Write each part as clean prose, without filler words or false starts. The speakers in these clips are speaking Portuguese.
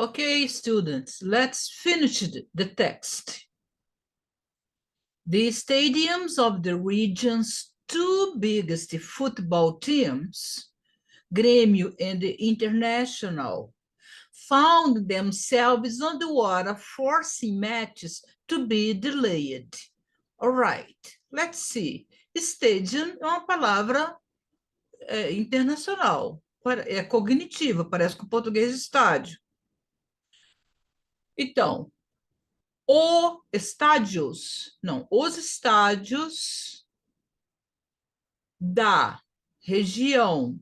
Okay, students, let's finish the text. The stadiums of the region's two biggest football teams, Grêmio and International, found themselves on the water, forcing matches to be delayed. All right, let's see. Stadium é uma palavra internacional, é cognitiva, parece com o português estádio. Então, os estádios da região.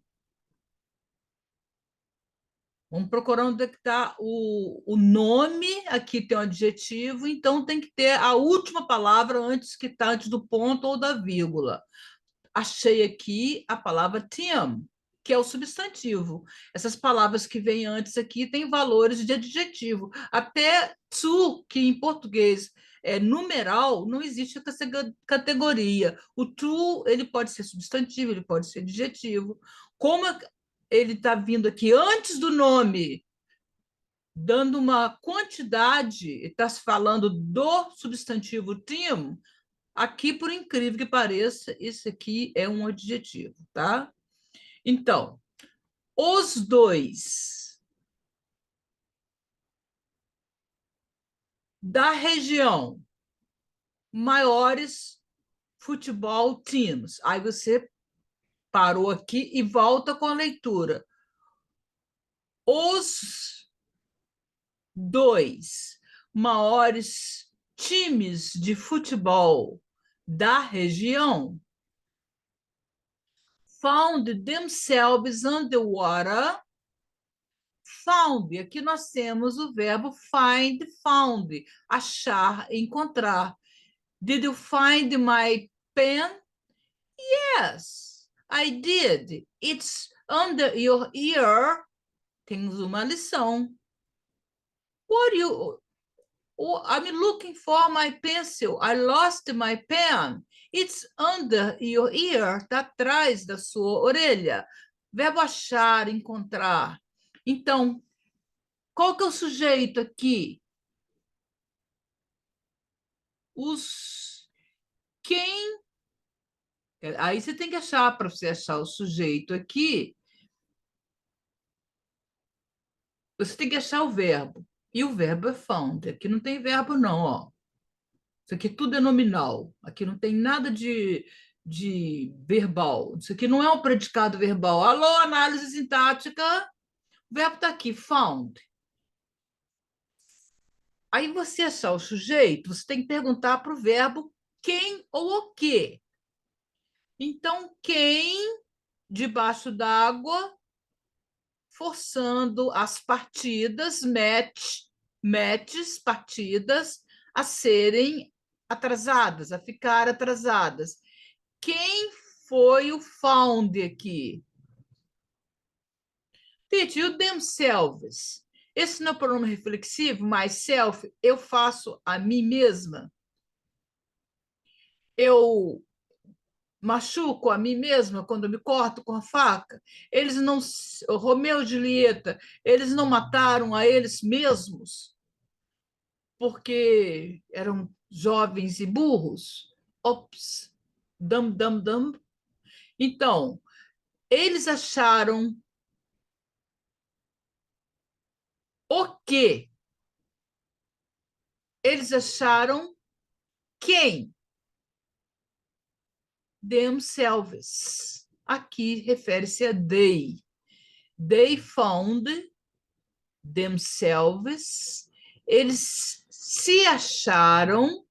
Vamos procurar onde é que está o nome, aqui tem um adjetivo, então tem que ter a última palavra antes que está antes do ponto ou da vírgula. Achei aqui a palavra team, que é o substantivo. Essas palavras que vêm antes aqui têm valores de adjetivo. Até to, que em português é numeral, não existe essa categoria. O to, ele pode ser substantivo, ele pode ser adjetivo. Como ele está vindo aqui antes do nome, dando uma quantidade, está se falando do substantivo team, aqui, por incrível que pareça, isso aqui é um adjetivo, tá? Então, os dois da região maiores futebol teams. Aí você parou aqui e volta com a leitura. Os dois maiores times de futebol da região found themselves underwater. Found, aqui nós temos o verbo find, found, achar, encontrar. Did you find my pen? Yes, I did. It's under your ear. Temos uma lição. What you... Oh, I'm looking for my pencil. I lost my pen. It's under your ear. Está atrás da sua orelha. Verbo achar, encontrar. Então, qual que é o sujeito aqui? Quem... Aí você tem que achar, para você achar o sujeito aqui, você tem que achar o verbo. E o verbo é found. Aqui não tem verbo, não, ó. Isso aqui tudo é nominal. Aqui não tem nada de verbal. Isso aqui não é um predicado verbal. Alô, análise sintática. O verbo está aqui, found. Aí você achar o sujeito, você tem que perguntar para o verbo quem ou o quê. Então, quem debaixo d'água, forçando as partidas, matches, partidas, a serem atrasadas, a ficar atrasadas. Quem foi o found aqui? Teach you themselves. Esse não é o pronome reflexivo, mas self, eu faço a mim mesma. Eu machuco a mim mesma quando eu me corto com a faca. Eles não, Romeu e Julieta, eles não mataram a eles mesmos porque eram jovens e burros. Ops, dum, dum, dum. Então, eles acharam o quê? Eles acharam quem? Themselves. Aqui refere-se a they. They found themselves. Eles se acharam.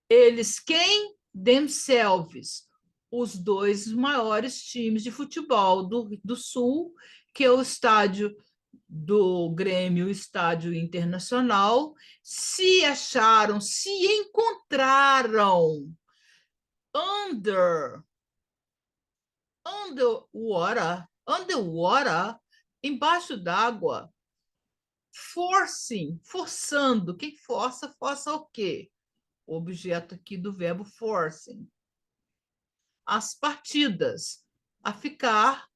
Eles quem? Themselves. Os dois maiores times de futebol do Sul, que é o estádio do Grêmio, o estádio Internacional, se acharam, se encontraram underwater, embaixo d'água, forçando. Quem força, força o quê? O objeto aqui do verbo forcing. As partidas, a ficar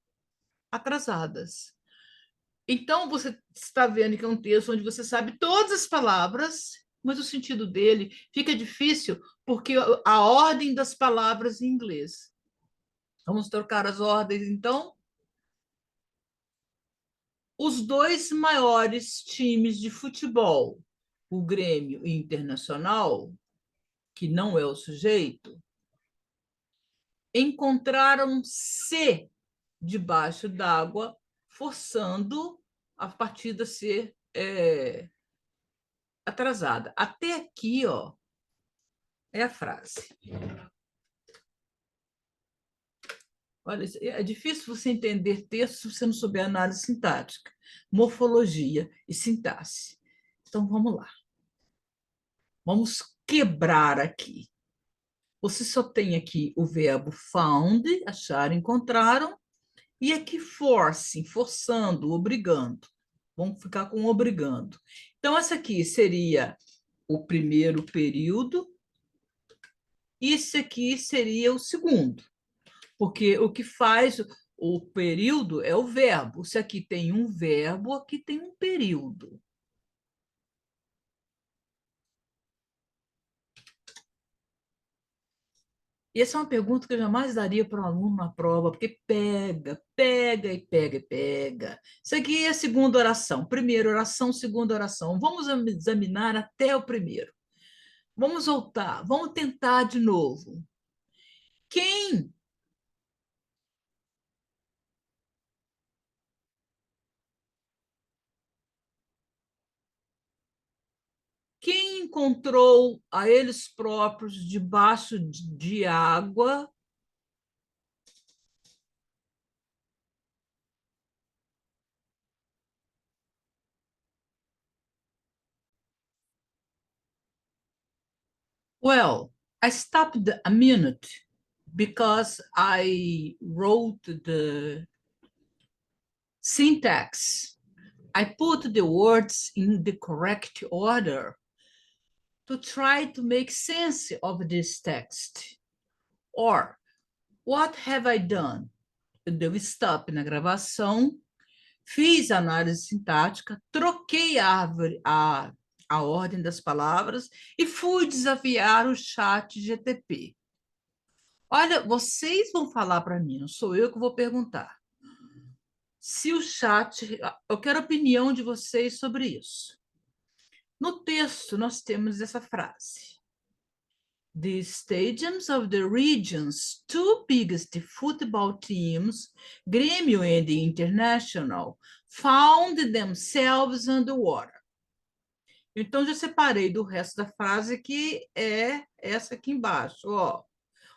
atrasadas. Então, você está vendo que é um texto onde você sabe todas as palavras, mas o sentido dele fica difícil porque a ordem das palavras em inglês. Vamos trocar as ordens, então? Os dois maiores times de futebol, o Grêmio e o Internacional, que não é o sujeito, encontraram-se debaixo d'água, forçando a partida a ser atrasada. Até aqui, ó, é a frase. Olha, é difícil você entender texto se você não souber análise sintática, morfologia e sintaxe. Então, vamos lá. Vamos quebrar aqui. Você só tem aqui o verbo found, achar, encontraram, e aqui forcing, forçando, obrigando. Vamos ficar com obrigando. Então, essa aqui seria o primeiro período, e esse aqui seria o segundo, porque o que faz o período é o verbo. Se aqui tem um verbo, aqui tem um período. E essa é uma pergunta que eu jamais daria para um aluno na prova, porque pega, pega e pega e pega. Isso aqui é a segunda oração. Primeira oração, segunda oração. Vamos examinar até o primeiro. Vamos voltar, vamos tentar de novo. Quem, quem encontrou a eles próprios debaixo de água? Well, I stopped a minute because I wrote the syntax. I put the words in the correct order to try to make sense of this text. Or, what have I done? Eu dei stop na gravação, fiz a análise sintática, troquei a ordem das palavras e fui desafiar o chat GTP. Olha, vocês vão falar para mim, não sou eu que vou perguntar. Se o chat, eu quero a opinião de vocês sobre isso. No texto, nós temos essa frase. The stadiums of the region's two biggest football teams, Grêmio and International, found themselves underwater. Então, já separei do resto da frase, que é essa aqui embaixo, ó.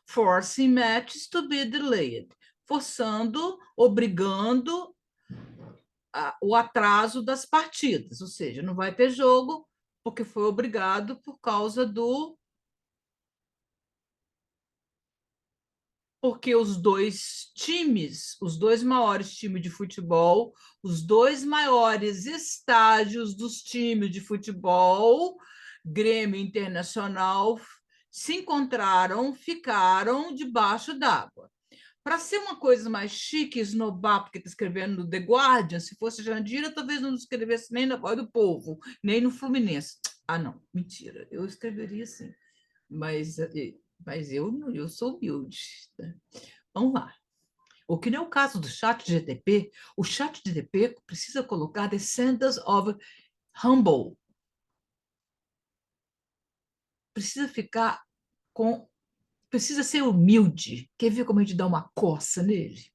Forcing matches to be delayed. Forçando, obrigando o atraso das partidas, ou seja, não vai ter jogo porque foi obrigado por causa do porque os dois times, os dois maiores times de futebol, os dois maiores estádios dos times de futebol, Grêmio Internacional, se encontraram, ficaram debaixo d'água. Para ser uma coisa mais chique, esnobar, porque está escrevendo no The Guardian, se fosse Jandira, talvez não escrevesse nem na Voz do Povo, nem no Fluminense. Ah, não, mentira, eu escreveria assim, mas, mas eu sou humilde. Né? Vamos lá. O que não é o caso do chat GTP, o chat GTP precisa colocar Descendants of Humble. Precisa ficar com. Precisa ser humilde. Quer ver como a gente dá uma coça nele?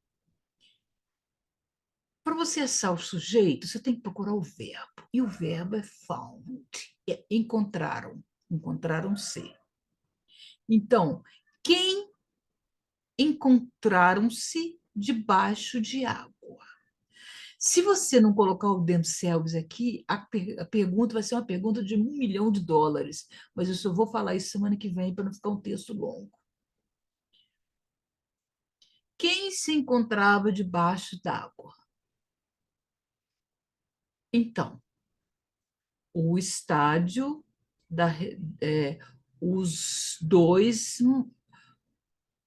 Para você achar o sujeito, você tem que procurar o verbo. E o verbo é found. É encontraram. Encontraram-se. Então, quem encontraram-se debaixo de água? Se você não colocar o themselves aqui, a pergunta vai ser uma pergunta de US$ 1 milhão. Mas eu só vou falar isso semana que vem para não ficar um texto longo. Quem se encontrava debaixo d'água? Então, o estádio da, é, os dois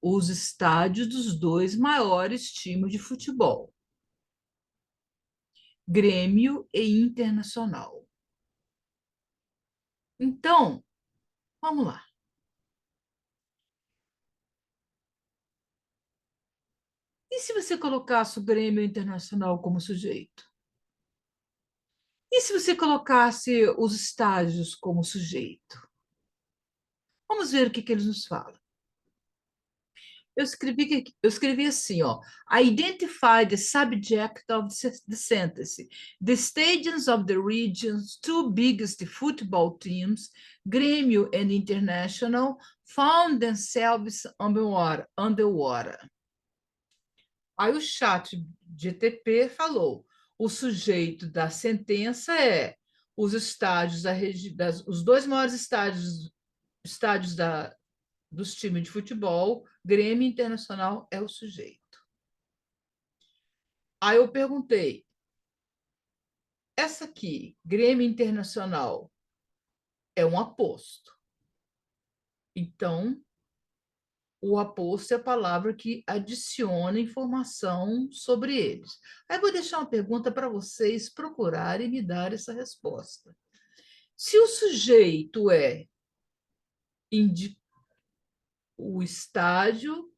os estádios dos dois maiores times de futebol. Grêmio e Internacional. Então, vamos lá. E se você colocasse o Grêmio Internacional como sujeito? E se você colocasse os estágios como sujeito? Vamos ver o que eles nos falam. Eu escrevi assim, ó. Identify the subject of the sentence. The stadiums of the region's two biggest football teams, Grêmio and International, found themselves underwater. Aí o chat GTP falou: o sujeito da sentença é os estádios os dois maiores estádios dos times de futebol, Grêmio Internacional é o sujeito. Aí eu perguntei: essa aqui, Grêmio Internacional, é um aposto. Então, o aposto é a palavra que adiciona informação sobre eles. Aí vou deixar uma pergunta para vocês procurarem e me dar essa resposta. Se o sujeito é o estádio,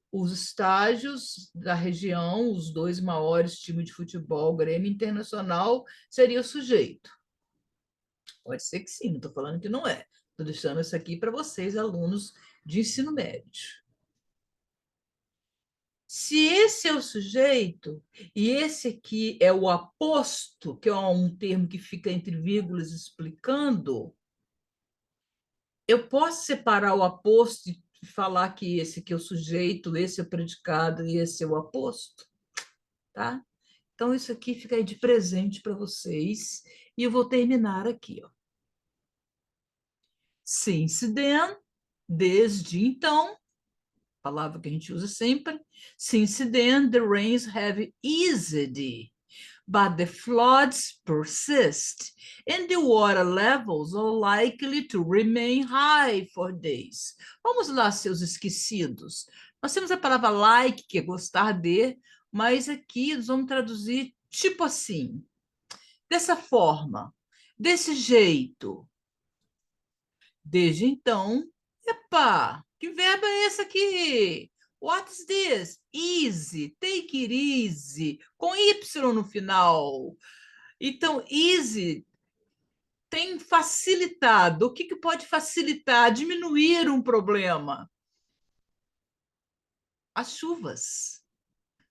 os estágios da região, os dois maiores times de futebol, Grêmio Internacional, seria o sujeito. Pode ser que sim, não estou falando que não é. Estou deixando isso aqui para vocês, alunos de ensino médio. Se esse é o sujeito e esse aqui é o aposto, que é um termo que fica entre vírgulas explicando, eu posso separar o aposto e falar que esse aqui é o sujeito, esse é o predicado e esse é o aposto, tá? Então, isso aqui fica aí de presente para vocês. E eu vou terminar aqui, ó. Since then, desde então, palavra que a gente usa sempre. Since then, the rains have eased, but the floods persist, and the water levels are likely to remain high for days. Vamos lá, seus esquecidos. Nós temos a palavra like, que é gostar de, mas aqui nós vamos traduzir tipo assim, dessa forma, desse jeito. Desde então, epa, que verbo é esse aqui? What is this? Easy, take it easy, com Y no final. Então, easy tem facilitado. O que, que pode facilitar? Diminuir um problema. As chuvas.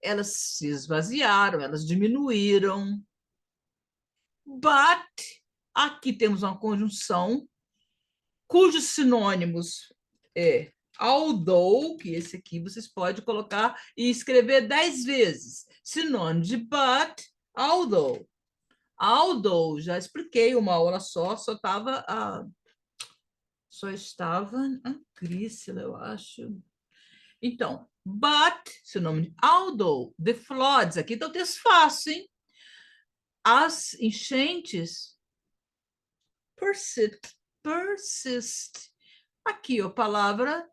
Elas se esvaziaram, elas diminuíram. But, aqui temos uma conjunção cujos sinônimos é although, que esse aqui vocês podem colocar e escrever 10 vezes. Sinônimo de but, although. Although, já expliquei uma aula só estava a Crícila, eu acho. Então, but, sinônimo de although, the floods, aqui está o texto fácil, hein? As enchentes persist. Aqui, a palavra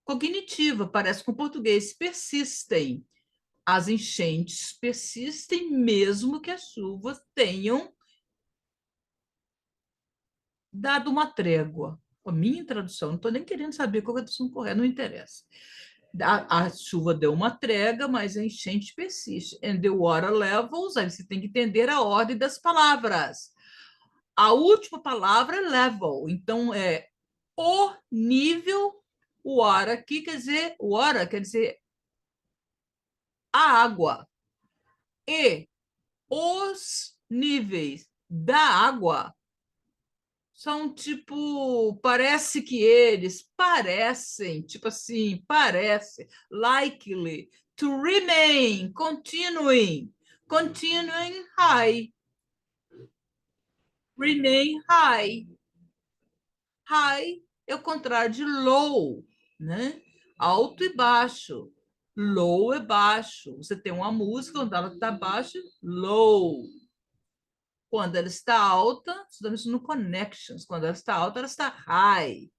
cognitiva, parece com o português, persistem. As enchentes persistem mesmo que as chuvas tenham dado uma trégua. A minha tradução, não estou nem querendo saber qual é a tradução correta, não interessa. A chuva deu uma trégua, mas a enchente persiste. And the water levels, aí você tem que entender a ordem das palavras. A última palavra é level, então é o nível, water aqui quer dizer, water quer dizer a água. E os níveis da água são tipo, parece que eles parecem, tipo assim, parece, likely to remain, continuing high, remain high. High é o contrário de low, né? Alto e baixo. Low é baixo. Você tem uma música quando ela está baixa, low. Quando ela está alta, estudamos no connections. Quando ela está alta, ela está high.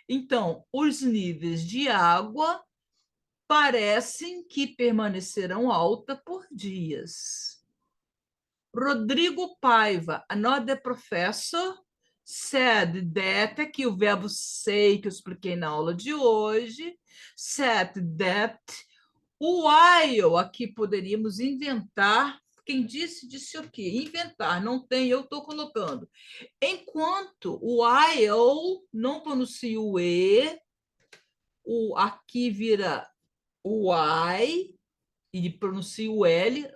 Então, os níveis de água parecem que permanecerão alta por dias. Rodrigo Paiva, another professor, said that, aqui o verbo say, que eu expliquei na aula de hoje, said that, while, aqui poderíamos inventar, quem disse, disse o quê? Inventar, não tem, eu estou colocando. Enquanto o while não pronuncia o E, o aqui vira o I, e pronuncia o L,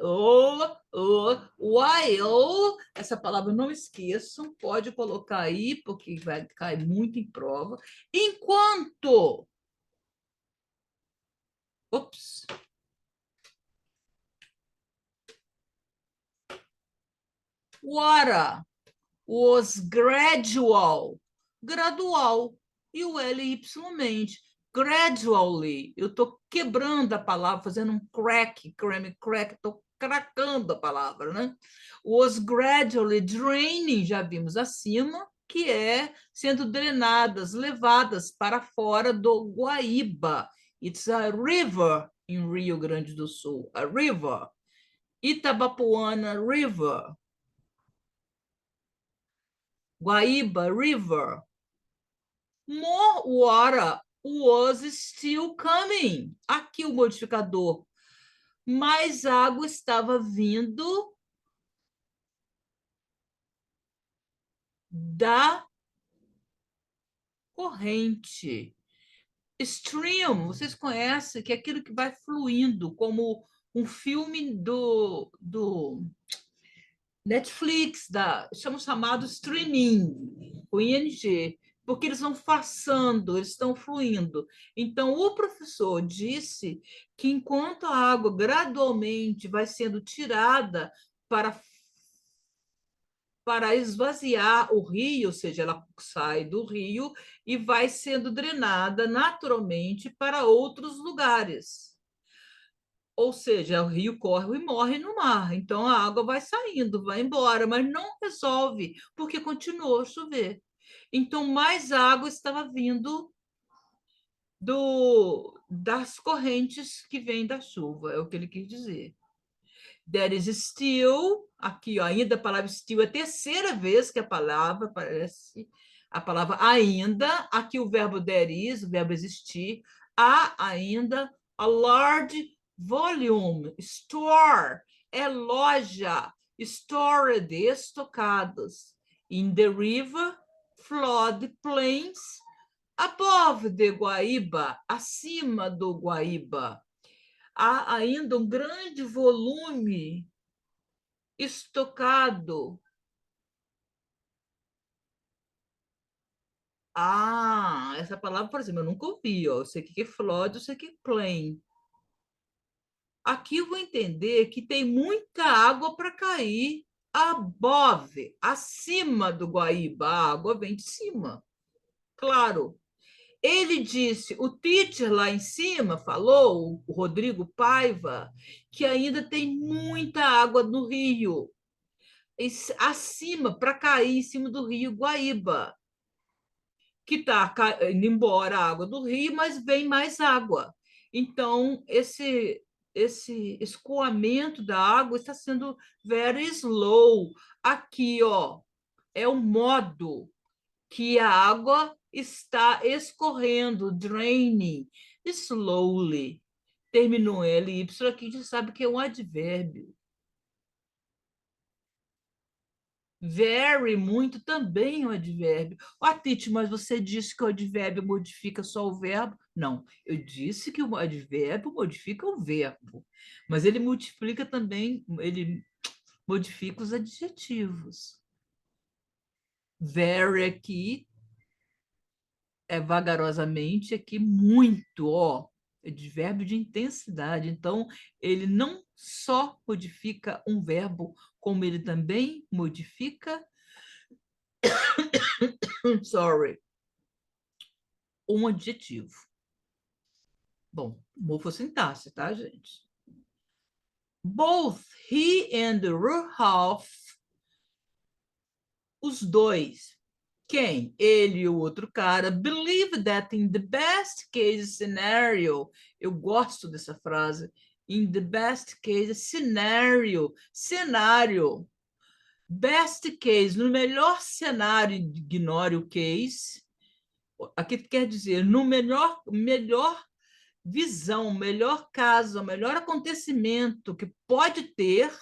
while, essa palavra não esqueçam, pode colocar aí, porque vai cair muito em prova. Enquanto, ops, water was gradual, gradual, e o L mente, gradually, eu estou quebrando a palavra, fazendo um crack, estou cracando a palavra, né? Was gradually draining, já vimos acima, que é sendo drenadas, levadas para fora do Guaíba. It's a river em Rio Grande do Sul, a river. Itabapuana River, Guaíba River. More water was still coming. Aqui o modificador. Mais água estava vindo da corrente. Stream, vocês conhecem, que é aquilo que vai fluindo, como um filme do Netflix, chamam chamado streaming, com ING, porque eles vão passando, eles estão fluindo. Então, o professor disse que enquanto a água gradualmente vai sendo tirada para, para esvaziar o rio, ou seja, ela sai do rio e vai sendo drenada naturalmente para outros lugares. Ou seja, o rio corre e morre no mar. Então a água vai saindo, vai embora, mas não resolve, porque continuou a chover. Então mais água estava vindo das correntes que vêm da chuva, é o que ele quis dizer. There is still, aqui ó, ainda a palavra still é a terceira vez que a palavra aparece, a palavra ainda, aqui o verbo there is, o verbo existir, há ainda a large volume, store, é loja, stored, estocados, in the river, flood plains, above the Guaíba, acima do Guaíba, há ainda um grande volume estocado. Ah, essa palavra, por exemplo, eu nunca ouvi. Ó. Eu sei que é flood, eu sei que é plain. Aqui eu vou entender que tem muita água para cair above, acima do Guaíba. A água vem de cima. Claro. Ele disse, o teacher lá em cima falou, o Rodrigo Paiva, que ainda tem muita água no rio, acima, para cair em cima do rio Guaíba, que está indo embora a água do rio, mas vem mais água. Então, esse escoamento da água está sendo very slow. Aqui, ó, é o modo que a água está escorrendo, draining, slowly. Terminou em LY, aqui a gente sabe que é um advérbio. Very, muito, também é um advérbio. Ó, Tite, mas você disse que o advérbio modifica só o verbo? Não, eu disse que o advérbio modifica o verbo, mas ele multiplica também, ele modifica os adjetivos. Very aqui é vagarosamente, aqui muito, ó, advérbio de intensidade. Então, ele não só modifica um verbo, como ele também modifica, sorry, um adjetivo. Bom, morfossintaxe, tá, gente? Both he and Rudolph, os dois, quem? Ele e o outro cara, believe that in the best case scenario, eu gosto dessa frase, in the best case scenario, cenário, Best case, no melhor cenário, ignore o case. Aqui quer dizer, no melhor visão, melhor caso, melhor acontecimento que pode ter,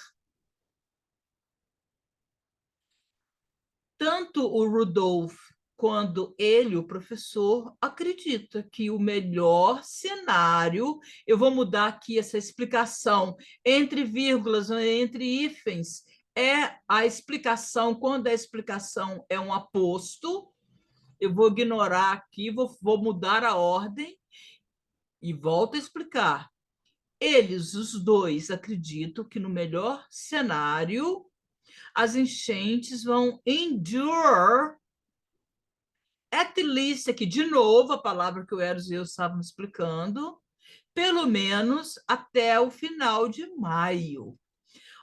tanto o Rudolph quando ele, o professor, acredita que o melhor cenário, eu vou mudar aqui essa explicação entre vírgulas, entre hífens, é a explicação, quando a explicação é um aposto, eu vou ignorar aqui, vou mudar a ordem e volto a explicar. Eles, os dois, acreditam que no melhor cenário, as enchentes vão endure at least, aqui de novo, a palavra que o Eros e eu estávamos explicando, pelo menos até o final de maio.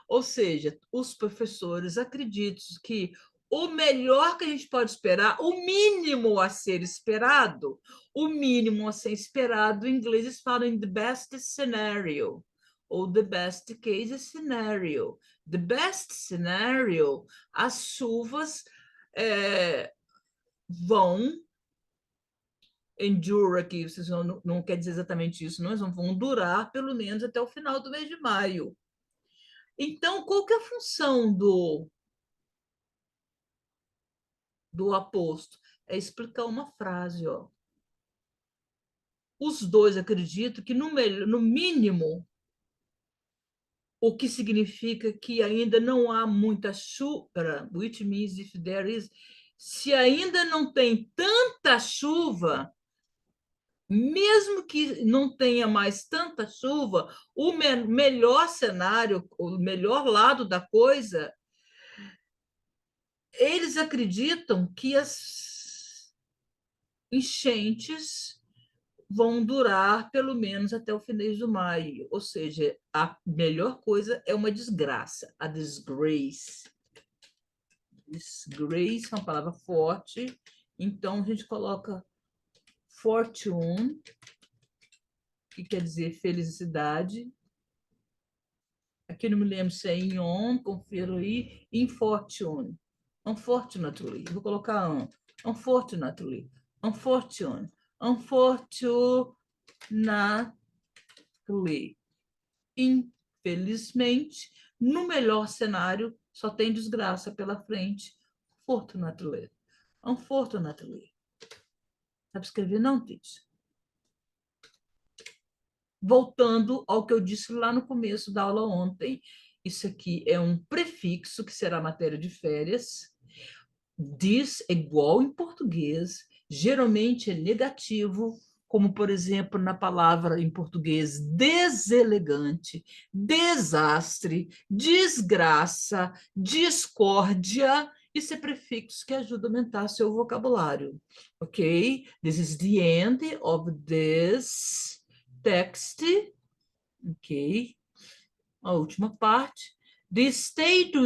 Ou seja, os professores acreditam que o melhor que a gente pode esperar, o mínimo a ser esperado, o mínimo a ser esperado, em inglês eles falam in the best scenario, ou the best case scenario. The best scenario, as chuvas vão endure aqui, vocês não quer dizer exatamente isso, nós vão durar pelo menos até o final do mês de maio. Então, qual que é a função do aposto? É explicar uma frase, ó. Os dois acreditam que, no mínimo, o que significa que ainda não há muita chuva, which means if there is, se ainda não tem tanta chuva, mesmo que não tenha mais tanta chuva, o melhor cenário, o melhor lado da coisa, eles acreditam que as enchentes vão durar pelo menos até o final de maio, ou seja, a melhor coisa é uma desgraça, a disgrace. Disgrace é uma palavra forte, então a gente coloca fortune, que quer dizer felicidade. Aqui não me lembro se é in on, confiro aí, infortune. Unfortunately, vou colocar unfortunately, unfortunate, unfortunately. Infelizmente, no melhor cenário, só tem desgraça pela frente. Fortunately. Unfortunately. Sabe escrever, não, Tite? Voltando ao que eu disse lá no começo da aula ontem. Isso aqui é um prefixo que será matéria de férias. This é igual em português, geralmente é negativo, como, por exemplo, na palavra em português deselegante, desastre, desgraça, discórdia. Isso é prefixo que ajuda a aumentar seu vocabulário. Ok? This is the end of this text. Ok? A última parte. The state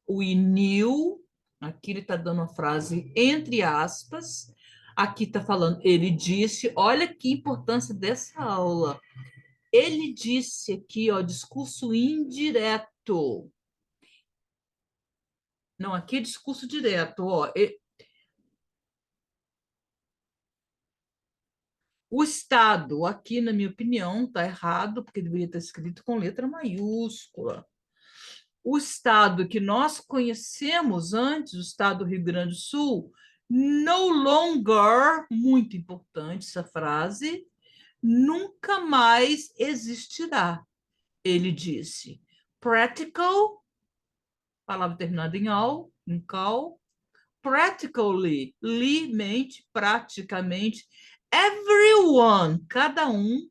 we knew. Aqui ele está dando uma frase entre aspas. Aqui está falando, ele disse, olha que importância dessa aula. Ele disse aqui, ó, discurso indireto. Não, aqui é discurso direto, ó. O Estado, aqui, na minha opinião, está errado, porque deveria estar escrito com letra maiúscula. O estado que nós conhecemos antes, o estado do Rio Grande do Sul, no longer, muito importante essa frase, nunca mais existirá. Ele disse. Practical, palavra terminada em al, em cal, practically, mente, praticamente, everyone, cada um,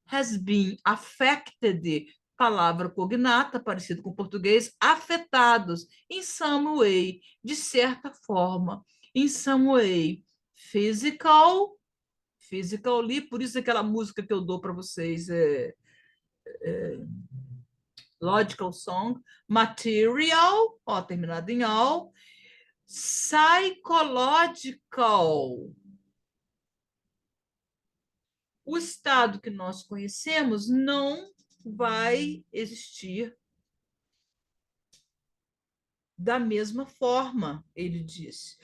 has been affected, palavra cognata, parecido com o português, afetados, in some way, de certa forma, in some way, physical, physically, por isso aquela música que eu dou para vocês logical song, material, ó, terminado em all, psychological. O estado que nós conhecemos não vai existir da mesma forma, ele disse.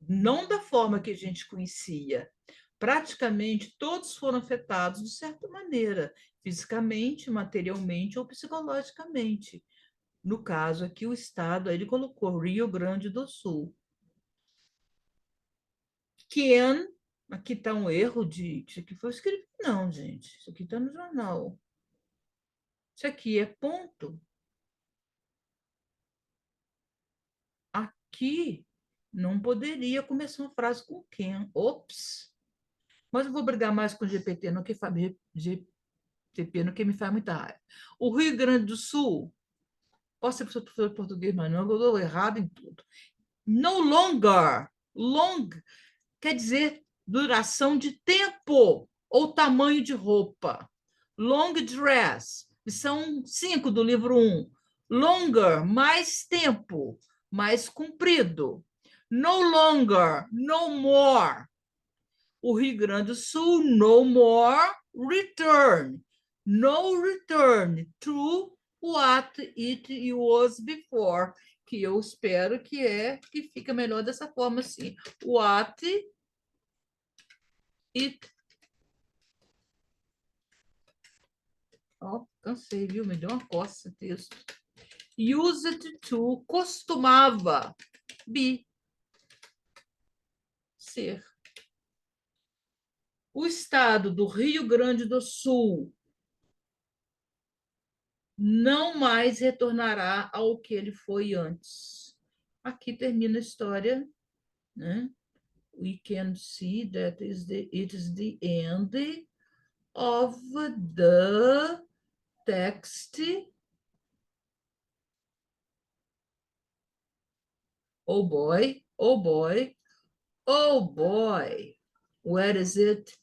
Não da forma que a gente conhecia. Praticamente todos foram afetados de certa maneira, fisicamente, materialmente ou psicologicamente. No caso aqui, o estado, ele colocou Rio Grande do Sul. Ken, aqui está um erro de. Isso aqui foi escrito, não, gente. Isso aqui está no jornal. Isso aqui é ponto. Aqui não poderia começar uma frase com Ken. Ops! Mas eu vou brigar mais com o GPT no que GTP, no que me faz muita raiva. O Rio Grande do Sul, posso ser professor de português, mas não, eu estou errado em tudo. No longer, long quer dizer duração de tempo ou tamanho de roupa. Long dress, lição 5 do livro 1. Longer, mais tempo, mais comprido. No longer, no more. O Rio Grande do Sul, no more return. No return to what it was before. Que eu espero que fica melhor dessa forma assim. What it. Oh, cansei, viu? Me deu uma coça esse texto. Used to, costumava. Be, ser. O estado do Rio Grande do Sul não mais retornará ao que ele foi antes. Aqui termina a história, né? We can see that it is the end of the text. Oh boy, oh boy, oh boy. Where is it?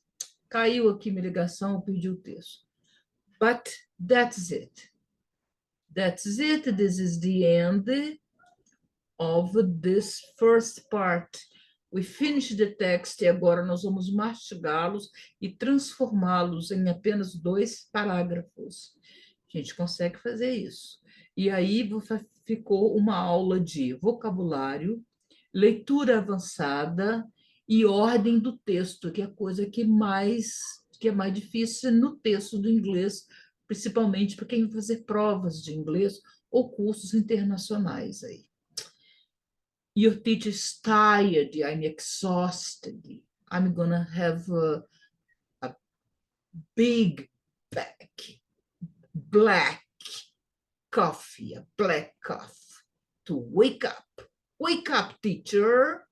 Caiu aqui minha ligação, eu perdi o texto. But that's it. That's it. This is the end of this first part. We finished the text e agora nós vamos mastigá-los e transformá-los em apenas 2 parágrafos. A gente consegue fazer isso. E aí ficou uma aula de vocabulário, leitura avançada e ordem do texto, que é a coisa que é mais difícil no texto do inglês, principalmente para quem vai fazer provas de inglês ou cursos internacionais aí. Your teacher is tired, I'm exhausted, I'm gonna have a big black coffee, a black coffee to wake up. Wake up, teacher.